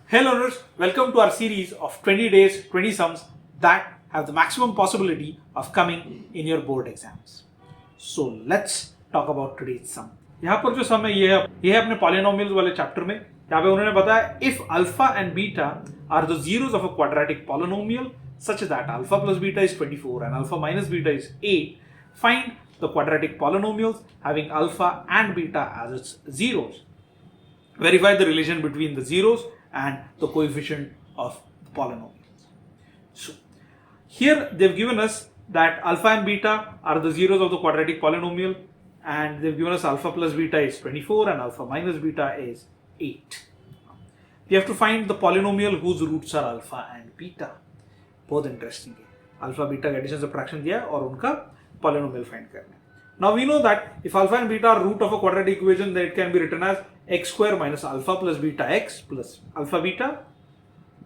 Hey learners, welcome to our series of 20 days, 20 sums that have the maximum possibility of coming in your board exams. So let's talk about today's sum. यहाँ पर जो sum है ये है अपने polynomials वाले chapter में. यहाँ पे उन्होंने बताया if alpha and beta are the zeros of a quadratic polynomial such that alpha plus beta is 24 and alpha minus beta is 8, find the quadratic polynomials having alpha and beta as its zeros. Verify the relation between the zeros and the coefficient of the polynomials. So here they've given us that alpha and beta are the zeros of the quadratic polynomial, and they've given us alpha plus beta is 24 and alpha minus beta is 8. We have to find the polynomial whose roots are alpha and beta. बहुत interesting है. Alpha beta का addition subtraction दिया और उनका polynomial find करना है. Now we know that if alpha and beta are root of a quadratic equation, then it can be written as x square minus alpha plus beta x plus alpha beta.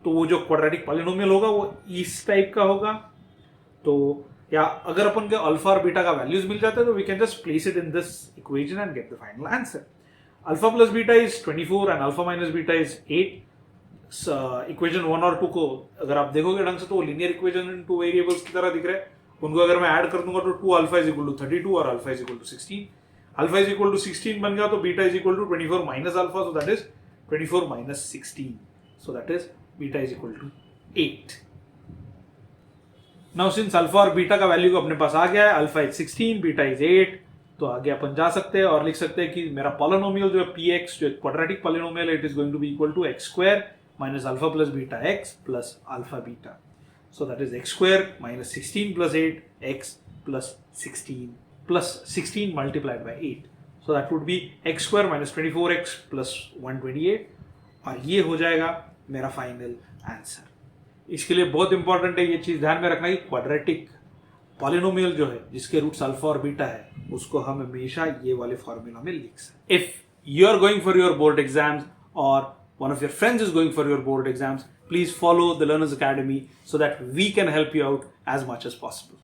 तो वो जो quadratic polynomial होगा वो इस type का होगा. तो या अगर अपन के अल्फा और बीटा का वैल्यूज मिल जाते हैं तो we can just place it in this equation and get the final answer. Alpha plus beta is 24 and alpha minus beta is 8. Equation 1 और 2 को अगर आप देखोगे ढंग से तो linear equation in two variables की तरह दिख रहे हैं. उनको अगर मैं ऐड कर दूंगा तो 2 अल्फा इज इक्वल टू 32 और alpha is equal to 16. Alpha is equal to 16 बन गया तो beta is equal to 24 minus alpha, so that is 24 minus 16, so that is beta is equal to 8. Now since alpha और beta का value अपने पास आ गया है, अल्फा इज 16, बीटा इज 8, तो आगे अपन जा सकते हैं और लिख सकते हैं कि मेरा पॉलिनोमियल जो है px जो क्वाड्रेटिक पॉलिनोमियल है, it is going to be equal to x square minus alpha plus beta x plus alpha beta. So that is x square minus 16 plus 8 x plus 16 multiplied by 8. So that would be x square minus 24x plus 128 और ये हो जाएगा मेरा final answer. इसके लिए बहुत important है ये चीज ध्यान में रखना कि क्वाड्रेटिक पॉलिनोमियल जो है जिसके रूट्स अल्फा और बीटा है उसको हम हमेशा ये वाले फॉर्मूला में लिख सकते. If you are going for your board exams और one of your friends is going for your board exams, please follow the Learners Academy so that we can help you out as much as possible.